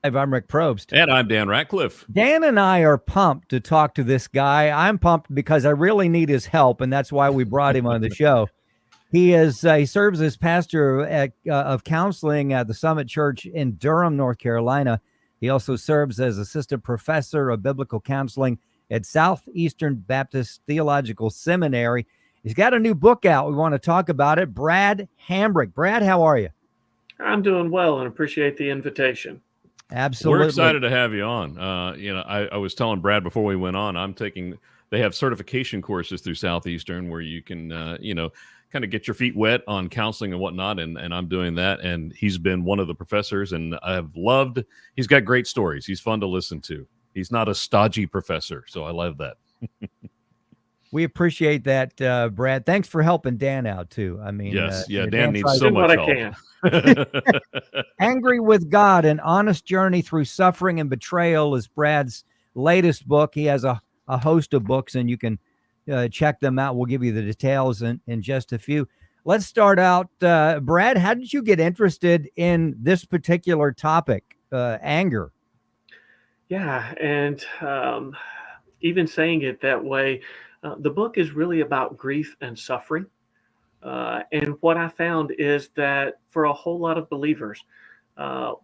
I'm Rick Probst. And I'm Dan Ratcliffe. Dan and I are pumped to talk to this guy. I'm pumped because I really need his help, and that's why we brought him on the show. He serves as pastor of counseling at the Summit Church in Durham, North Carolina. He also serves as assistant professor of biblical counseling at Southeastern Baptist Theological Seminary. He's got a new book out. We want to talk about it. Brad Hambrick. Brad, how are you? I'm doing well and appreciate the invitation. Absolutely. We're excited to have you on. I was telling Brad before we went on, they have certification courses through Southeastern where you can, kind of get your feet wet on counseling and whatnot. And I'm doing that. And he's been one of the professors, and he's got great stories. He's fun to listen to. He's not a stodgy professor. So I love that. We appreciate that, Brad. Thanks for helping Dan out, too. I mean, yes, Dan needs so much help. Angry with God, An Honest Journey Through Suffering and Betrayal is Brad's latest book. He has a host of books, and you can check them out. We'll give you the details in just a few. Let's start out. Brad, how did you get interested in this particular topic, anger? Yeah, and even saying it that way, the book is really about grief and suffering. And what I found is that for a whole lot of believers,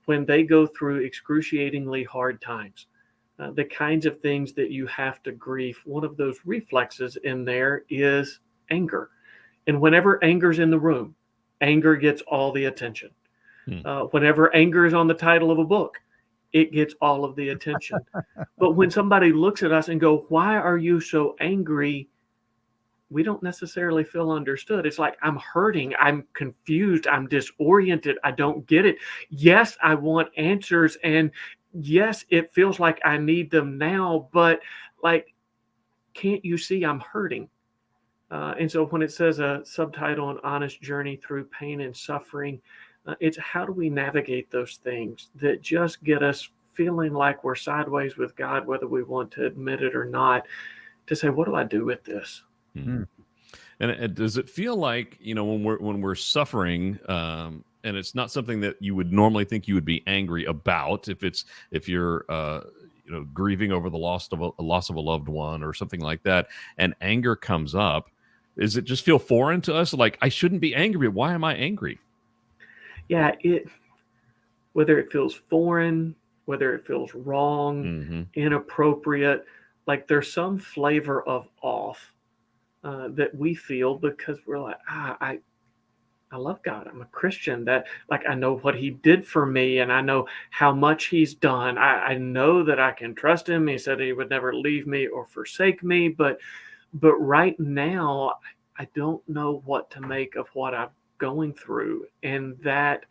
when they go through excruciatingly hard times, the kinds of things that you have to grieve, one of those reflexes in there is anger. And whenever anger's in the room, anger gets all the attention. Whenever anger is on the title of a book, it gets all of the attention. But when somebody looks at us and go, "Why are you so angry?" we don't necessarily feel understood. It's like, I'm hurting, I'm confused, I'm disoriented, I don't get it. Yes, I want answers, and yes, it feels like I need them now, but like, can't you see I'm hurting? And so when it says a subtitle, An Honest Journey Through Pain and Suffering, it's how do we navigate those things that just get us feeling like we're sideways with God, whether we want to admit it or not, to say, what do I do with this? Mm-hmm. And does it feel like, when we're suffering, and it's not something that you would normally think you would be angry about, if you're grieving over the loss of a loved one or something like that, and anger comes up, does it just feel foreign to us? Like, I shouldn't be angry. Why am I angry? Yeah, whether it feels foreign, whether it feels wrong, inappropriate, like there's some flavor of off that we feel because we're like, I love God. I'm a Christian. That, like, I know what he did for me, and I know how much he's done. I know that I can trust him. He said he would never leave me or forsake me. But right now, I don't know what to make of what I'm going through. And that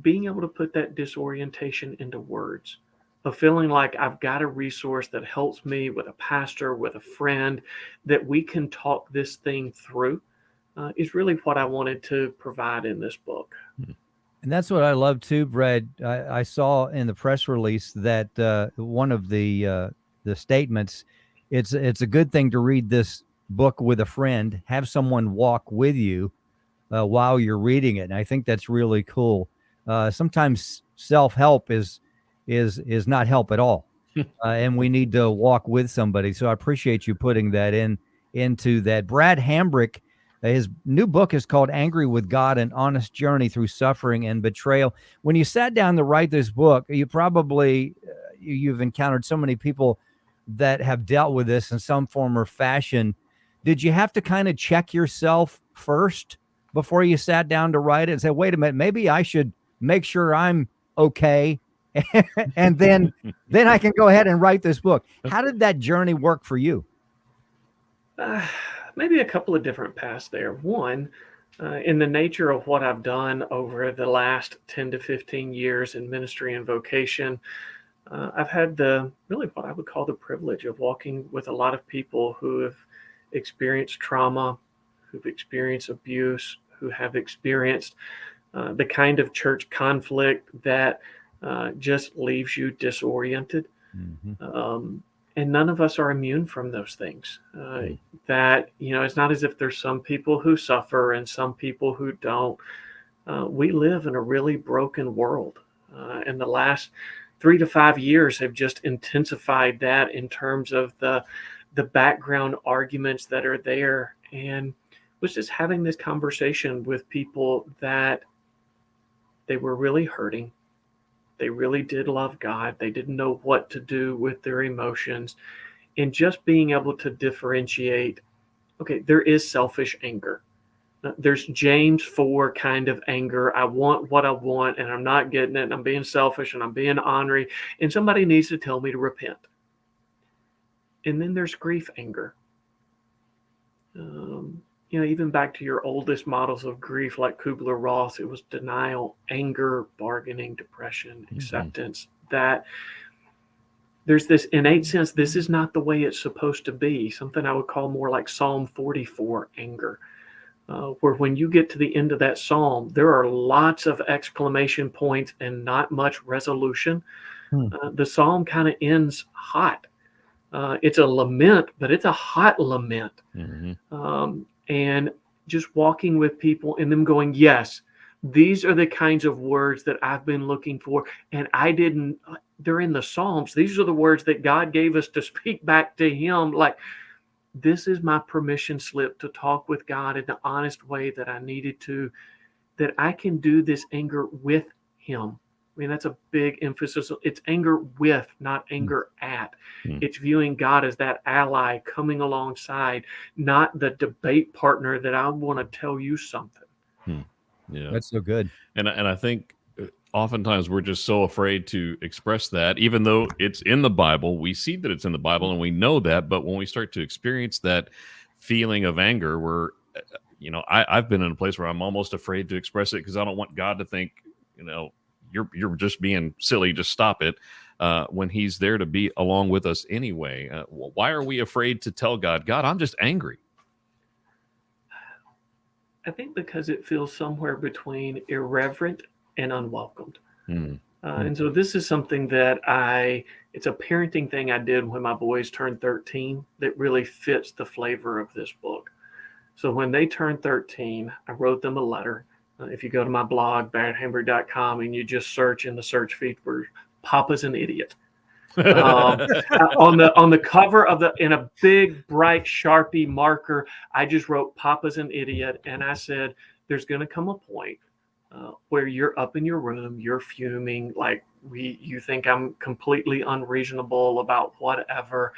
being able to put that disorientation into words, of feeling like I've got a resource that helps me, with a pastor, with a friend, that we can talk this thing through, is really what I wanted to provide in this book. And that's what I love too, Brad. I saw in the press release that one of the statements, it's a good thing to read this book with a friend, have someone walk with you while you're reading it. And I think that's really cool. Sometimes self-help is not help at all. And we need to walk with somebody. So I appreciate you putting that into that. Brad Hambrick, his new book is called Angry with God, An Honest Journey Through Suffering and Betrayal. When you sat down to write this book, you probably, you've encountered so many people that have dealt with this in some form or fashion. Did you have to kind of check yourself first before you sat down to write it and say, wait a minute, maybe I should make sure I'm okay, and then I can go ahead and write this book? How did that journey work for you? Maybe a couple of different paths there. One, in the nature of what I've done over the last 10 to 15 years in ministry and vocation, I've had really what I would call the privilege of walking with a lot of people who have experienced trauma, who've experienced abuse, who have experienced the kind of church conflict that just leaves you disoriented. And none of us are immune from those things. That, it's not as if there's some people who suffer and some people who don't. We live in a really broken world. And the last 3 to 5 years have just intensified that in terms of the background arguments that are there. And was just having this conversation with people that they were really hurting. They really did love God. They didn't know what to do with their emotions. And just being able to differentiate, okay, there is selfish anger. There's James 4 kind of anger. I want what I want and I'm not getting it. And I'm being selfish and I'm being ornery. And somebody needs to tell me to repent. And then there's grief anger. Even back to your oldest models of grief like Kubler-Ross, it was denial, anger, bargaining, depression, acceptance. That there's this innate sense this is not the way it's supposed to be, something I would call more like Psalm 44 anger, where when you get to the end of that psalm, there are lots of exclamation points and not much resolution. The psalm kind of ends hot. It's a lament, but it's a hot lament. And just walking with people and them going, yes, these are the kinds of words that I've been looking for. And they're in the Psalms. These are the words that God gave us to speak back to him. Like, this is my permission slip to talk with God in the honest way that I needed to, that I can do this anger with him. I mean, that's a big emphasis. It's anger with, not anger at. It's viewing God as that ally coming alongside, not the debate partner that I want to tell you something. Yeah, That's so good. And I think oftentimes we're just so afraid to express that, even though it's in the Bible. We see that it's in the Bible and we know that. But when we start to experience that feeling of anger, I've been in a place where I'm almost afraid to express it because I don't want God to think, you're just being silly, just stop it, when he's there to be along with us anyway. Why are we afraid to tell God, I'm just angry? I think because it feels somewhere between irreverent and unwelcomed. And so this is something that it's a parenting thing I did when my boys turned 13 that really fits the flavor of this book. So when they turned 13, I wrote them a letter. If you go to my blog, bradhambrick.com, and you just search in the search feed for Papa's an Idiot. On the cover in a big, bright Sharpie marker, I just wrote Papa's an Idiot. And I said, there's going to come a point where you're up in your room, you're fuming, like you think I'm completely unreasonable about whatever.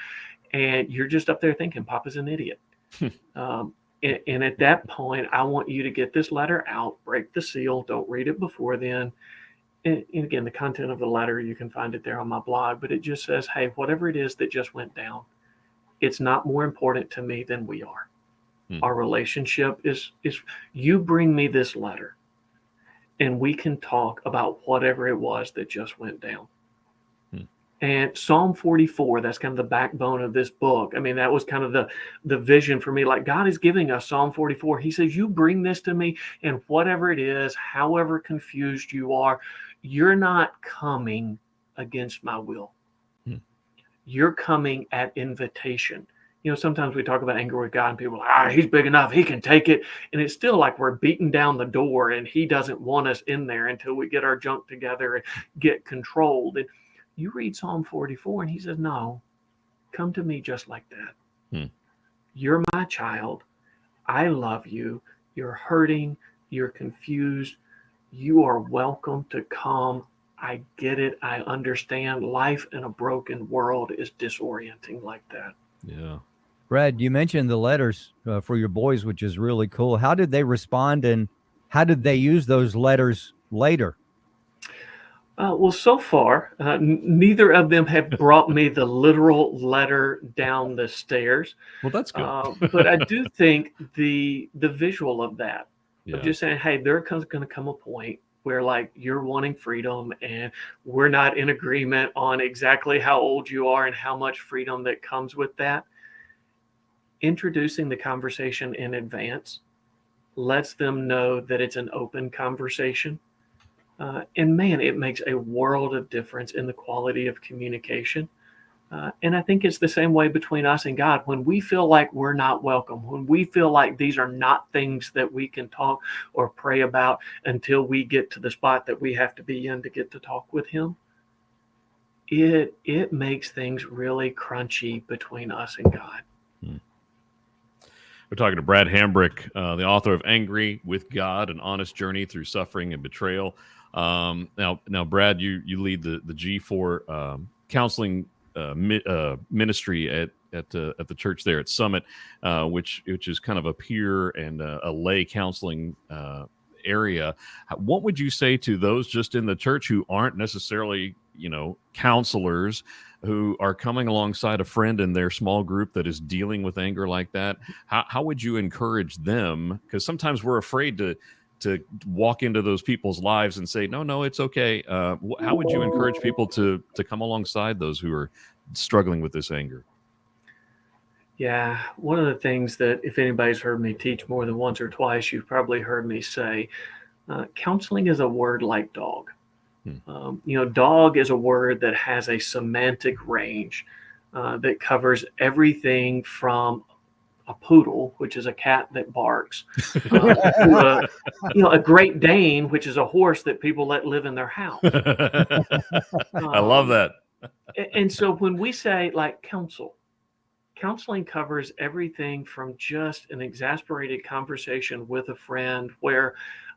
And you're just up there thinking, Papa's an idiot. And at that point, I want you to get this letter out, break the seal, don't read it before then. And again, the content of the letter, you can find it there on my blog, but it just says, hey, whatever it is that just went down, it's not more important to me than we are. Our relationship is you bring me this letter and we can talk about whatever it was that just went down. And Psalm 44, that's kind of the backbone of this book. I mean, that was kind of the vision for me. Like, God is giving us Psalm 44. He says, you bring this to me, and whatever it is, however confused you are, you're not coming against my will. You're coming at invitation. Sometimes we talk about anger with God and people are like, he's big enough, he can take it. And it's still like we're beating down the door and he doesn't want us in there until we get our junk together and get controlled. And you read Psalm 44 and he says, no, come to me just like that. You're my child. I love you. You're hurting. You're confused. You are welcome to come. I get it. I understand. Life in a broken world is disorienting like that. Yeah. Brad, you mentioned the letters for your boys, which is really cool. How did they respond and how did they use those letters later? Well, so far, neither of them have brought me the literal letter down the stairs. Well, that's good. But I do think the visual of that, of just saying, hey, there's going to come a point where like you're wanting freedom and we're not in agreement on exactly how old you are and how much freedom that comes with that. Introducing the conversation in advance lets them know that it's an open conversation. And man, it makes a world of difference in the quality of communication. And I think it's the same way between us and God. When we feel like we're not welcome, when we feel like these are not things that we can talk or pray about until we get to the spot that we have to be in to get to talk with Him, it makes things really crunchy between us and God. We're talking to Brad Hambrick, the author of Angry with God, An Honest Journey Through Suffering and Betrayal. Now, Brad, you lead the G4 counseling ministry at the church there at Summit, which is kind of a peer and a lay counseling area. What would you say to those just in the church who aren't necessarily, counselors, who are coming alongside a friend in their small group that is dealing with anger like that? How would you encourage them? Because sometimes we're afraid to walk into those people's lives and say, no, it's okay. How would you encourage people to come alongside those who are struggling with this anger? Yeah, one of the things that, if anybody's heard me teach more than once or twice, you've probably heard me say, counseling is a word like dog. Dog is a word that has a semantic range that covers everything from a poodle, which is a cat that barks, to a Great Dane, which is a horse that people let live in their house. I love that. And so when we say like counseling covers everything from just an exasperated conversation with a friend where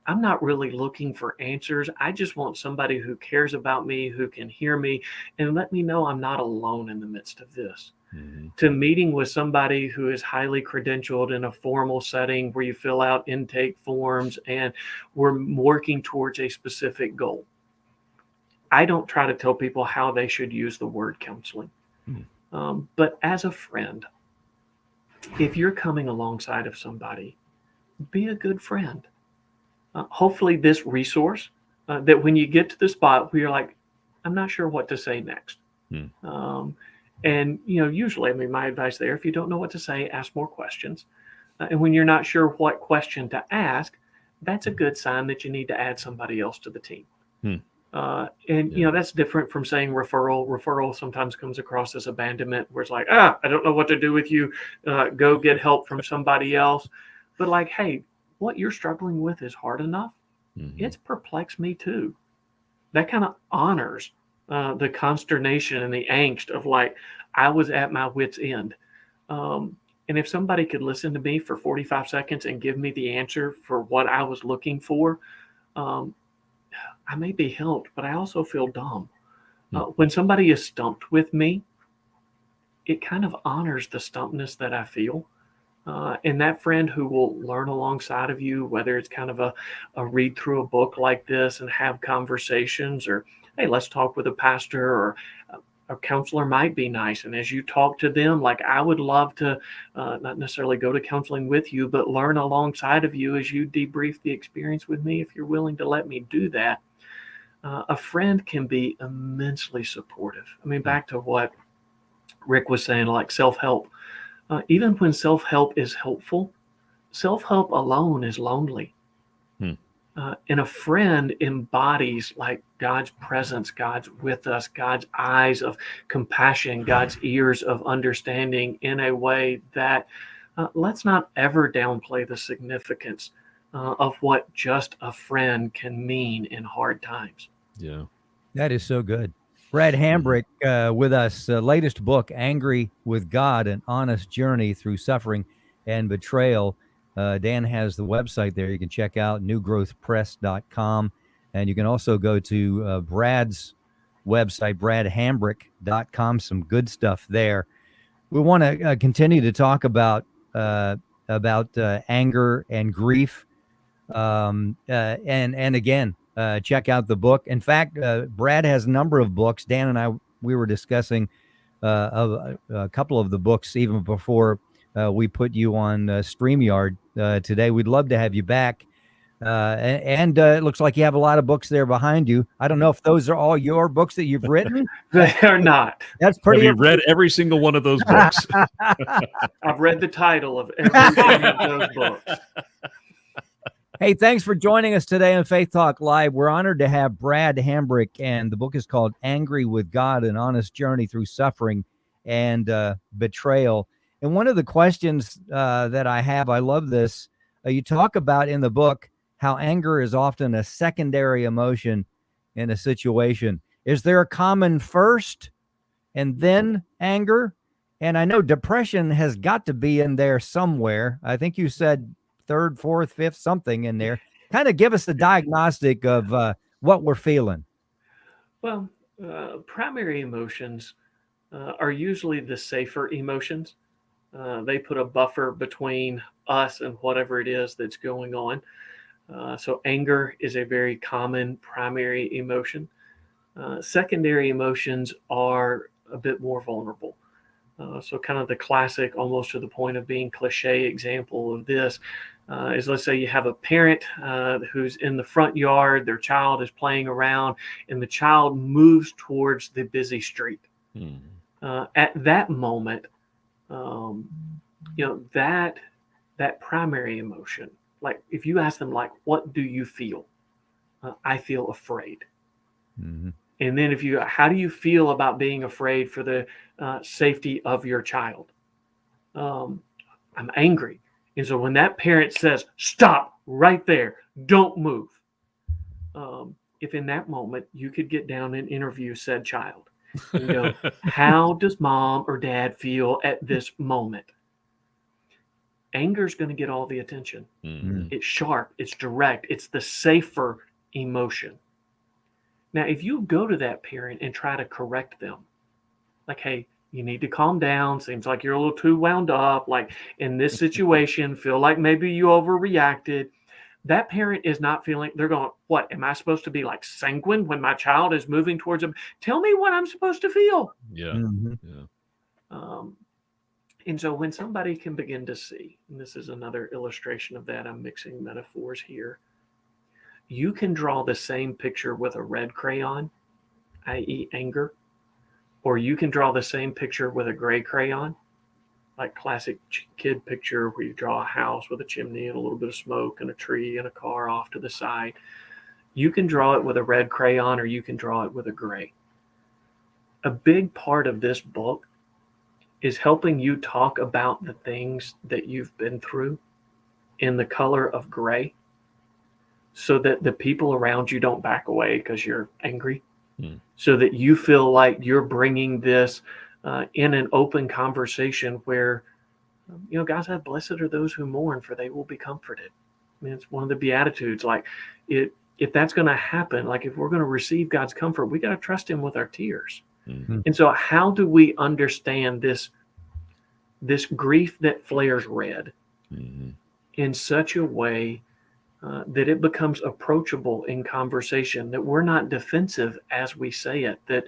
I'm not really looking for answers. I just want somebody who cares about me, who can hear me, and let me know I'm not alone in the midst of this. Mm-hmm. To meeting with somebody who is highly credentialed in a formal setting where you fill out intake forms and we're working towards a specific goal. I don't try to tell people how they should use the word counseling. Mm-hmm. But as a friend, if you're coming alongside of somebody, be a good friend. Hopefully this resource that when you get to the spot where you're like, I'm not sure what to say next. And, usually, my advice there, if you don't know what to say, ask more questions. And when you're not sure what question to ask, that's a good sign that you need to add somebody else to the team. That's different from saying referral. Referral sometimes comes across as abandonment, where it's like, I don't know what to do with you. Go get help from somebody else. But like, hey, what you're struggling with is hard enough. Mm-hmm. It's perplexed me too. That kind of honors the consternation and the angst of like, I was at my wit's end. And if somebody could listen to me for 45 seconds and give me the answer for what I was looking for, I may be helped, but I also feel dumb. When somebody is stumped with me, it kind of honors the stumpness that I feel. And that friend who will learn alongside of you, whether it's kind of a read through a book like this and have conversations, or, hey, let's talk with a pastor, or a counselor might be nice. And as you talk to them, like I would love to not necessarily go to counseling with you, but learn alongside of you as you debrief the experience with me, if you're willing to let me do that. A friend can be immensely supportive. I mean, back to what Rick was saying, like self-help. Even when self-help is helpful, self-help alone is lonely. And a friend embodies like God's presence, God's with us, God's eyes of compassion, God's ears of understanding in a way that let's not ever downplay the significance of what just a friend can mean in hard times. Yeah. That is so good. Brad Hambrick with us, latest book, Angry with God, An Honest Journey Through Suffering and Betrayal. Dan has the website there. You can check out newgrowthpress.com. And you can also go to Brad's website, bradhambrick.com. Some good stuff there. We want to continue to talk about anger and grief. And again, check out the book. In fact, Brad has a number of books. Dan and I, we were discussing a couple of the books even before we put you on StreamYard today. We'd love to have you back. And it looks like you have a lot of books there behind you. I don't know if those are all your books that you've written. They are not. That's pretty. Have you read every single one of those books? I've read the title of every one of those books. Hey, thanks for joining us today on Faith Talk Live. We're honored to have Brad Hambrick, and the book is called Angry with God, An Honest Journey Through Suffering and betrayal. And one of the questions that I love this. You talk about in the book how anger is often a secondary emotion in a situation. Is there a common first and then anger? And I know depression has got to be in there somewhere. I think you said third, fourth, fifth, something in there. Kind of give us the diagnostic of what we're feeling. Well, primary emotions are usually the safer emotions. They put a buffer between us and whatever it is that's going on. So anger is a very common primary emotion. Secondary emotions are a bit more vulnerable. So kind of the classic, almost to the point of being cliche example of this is, let's say you have a parent who's in the front yard, their child is playing around, and the child moves towards the busy street. At that moment, that primary emotion, like if you ask them, like, what do you feel? I feel afraid. Mm-hmm. And then how do you feel about being afraid for the safety of your child? I'm angry. And so when that parent says, stop right there, don't move. If in that moment you could get down and interview said child and go, how does mom or dad feel at this moment? Anger is going to get all the attention. Mm-hmm. It's sharp, it's direct, it's the safer emotion. Now, if you go to that parent and try to correct them, like, hey, you need to calm down. Seems like you're a little too wound up. Like in this situation, feel like maybe you overreacted. That parent is not feeling, they're going, what, am I supposed to be like sanguine when my child is moving towards them? Tell me what I'm supposed to feel. Yeah. Mm-hmm. Yeah. And so when somebody can begin to see, and this is another illustration of that, I'm mixing metaphors here. You can draw the same picture with a red crayon, i.e. anger, or you can draw the same picture with a gray crayon, like classic kid picture where you draw a house with a chimney and a little bit of smoke and a tree and a car off to the side. You can draw it with a red crayon or you can draw it with a gray. A big part of this book is helping you talk about the things that you've been through in the color of gray, so that the people around you don't back away because you're angry, so that you feel like you're bringing this in an open conversation where, God said, blessed are those who mourn, for they will be comforted. I mean, it's one of the Beatitudes. Like, if that's going to happen, like if we're going to receive God's comfort, we got to trust him with our tears. Mm-hmm. And so how do we understand this grief that flares red in such a way that it becomes approachable in conversation, that we're not defensive as we say it, that,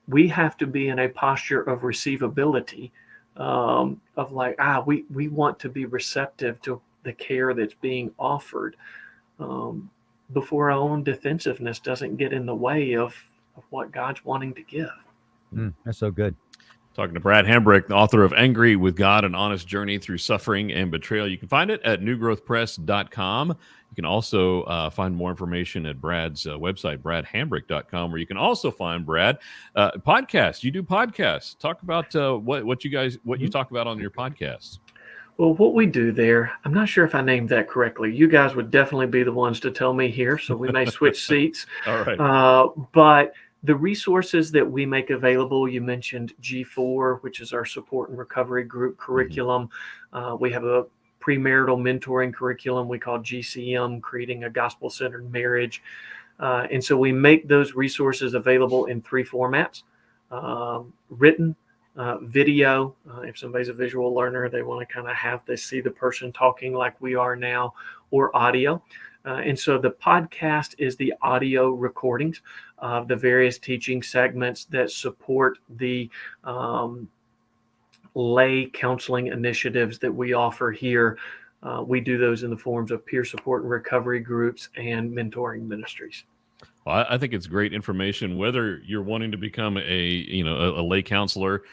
we have to be in a posture of receivability, of like, we want to be receptive to the care that's being offered, before our own defensiveness doesn't get in the way of what God's wanting to give. That's so good. Talking to Brad Hambrick, the author of Angry with God, An Honest Journey Through Suffering and Betrayal. You can find it at newgrowthpress.com. You can also find more information at Brad's website, bradhambrick.com, where you can also find Brad podcasts. You do podcasts. Talk about what you talk about on your podcasts. Well, what we do there, I'm not sure if I named that correctly. You guys would definitely be the ones to tell me here, so we may switch seats. All right. But the resources that we make available, you mentioned G4, which is our support and recovery group curriculum. We have a premarital mentoring curriculum we call GCM, Creating a Gospel-Centered Marriage. And so we make those resources available in 3 formats: written, video. If somebody's a visual learner, they want to kind of see the person talking like we are now, or audio. And so the podcast is the audio recordings of the various teaching segments that support the lay counseling initiatives that we offer here. We do those in the forms of peer support and recovery groups and mentoring ministries. Well, I think it's great information, whether you're wanting to become a lay counselor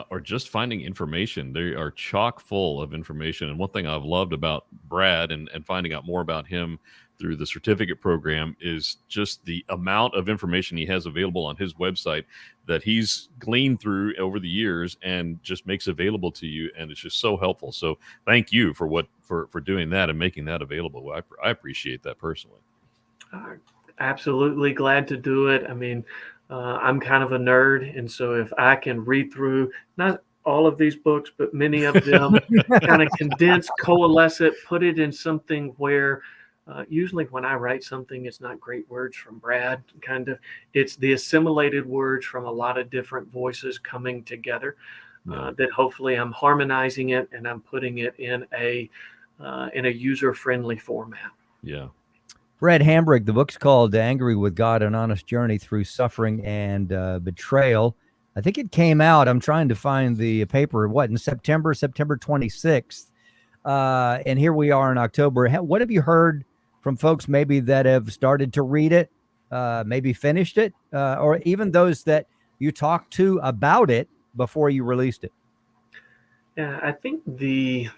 or just finding information. They are chock full of information. And one thing I've loved about Brad and finding out more about him through the certificate program is just the amount of information he has available on his website that he's gleaned through over the years and just makes available to you. And it's just so helpful. So thank you for doing that and making that available. I appreciate that personally. Absolutely glad to do it. I mean, I'm kind of a nerd. And so if I can read through, not all of these books, but many of them, kind of condense, coalesce it, put it in something where usually when I write something, it's not great words from Brad, it's the assimilated words from a lot of different voices coming together, that hopefully I'm harmonizing it and I'm putting it in a user-friendly format. Yeah. Brad Hambrick, the book's called Angry with God, An Honest Journey Through Suffering and Betrayal. I think it came out, I'm trying to find the paper, in September 26th. And here we are in October. What have you heard from folks maybe that have started to read it, maybe finished it, or even those that you talked to about it before you released it? Yeah, I think the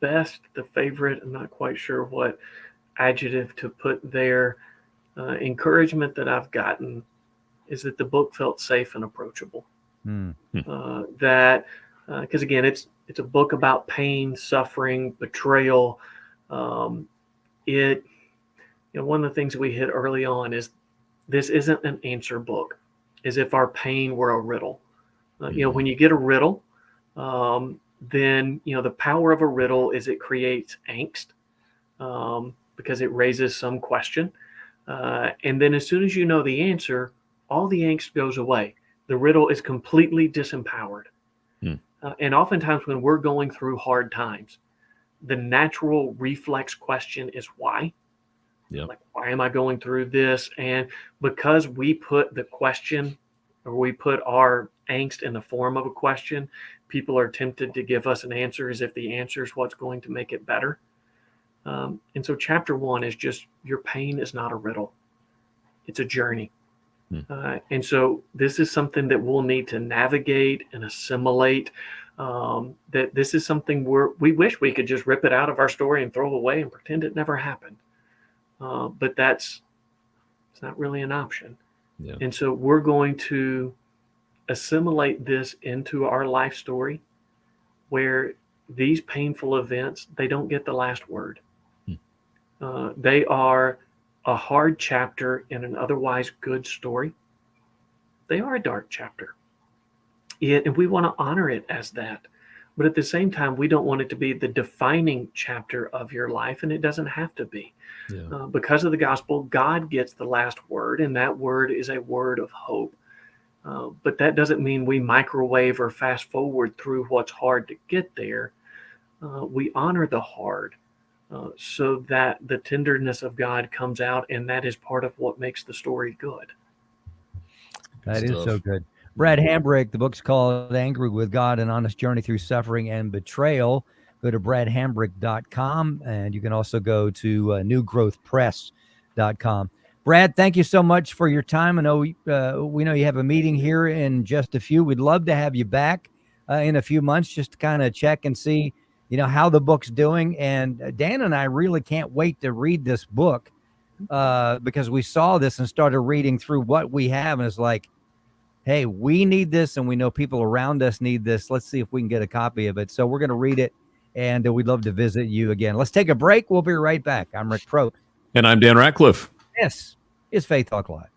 best, the favorite, I'm not quite sure what adjective to put there, encouragement that I've gotten is that the book felt safe and approachable. That, because again, it's a book about pain, suffering, betrayal. One of the things we hit early on is this isn't an answer book, as if our pain were a riddle. When you get a riddle, then the power of a riddle is it creates angst, because it raises some question, and then as soon as you know the answer, all the angst goes away. The riddle is completely disempowered. And oftentimes when we're going through hard times, the natural reflex question is why? Like, why am I going through this? And because we put the question, or we put our angst in the form of a question, people are tempted to give us an answer as if the answer is what's going to make it better. And so chapter 1 is just, your pain is not a riddle. It's a journey. And so this is something that we'll need to navigate and assimilate. That this is something we wish we could just rip it out of our story and throw it away and pretend it never happened. But it's not really an option. And so we're going to assimilate this into our life story, where these painful events, they don't get the last word. They are a hard chapter in an otherwise good story. They are a dark chapter. And we want to honor it as that. But at the same time, we don't want it to be the defining chapter of your life, and it doesn't have to be. Because of the gospel, God gets the last word, and that word is a word of hope. But that doesn't mean we microwave or fast forward through what's hard to get there. We honor the hard, so that the tenderness of God comes out, and that is part of what makes the story good. That is so good. Brad Hambrick, the book's called Angry with God, An Honest Journey Through Suffering and Betrayal. Go to bradhambrick.com, and you can also go to newgrowthpress.com. Brad, thank you so much for your time. I know we know you have a meeting here in just a few. We'd love to have you back in a few months just to kind of check and see, how the book's doing. And Dan and I really can't wait to read this book, because we saw this and started reading through what we have, and it's like, hey, we need this, and we know people around us need this. Let's see if we can get a copy of it. So we're going to read it, and we'd love to visit you again. Let's take a break. We'll be right back. I'm Rick Prote. And I'm Dan Ratcliffe. This is Faith Talk Live.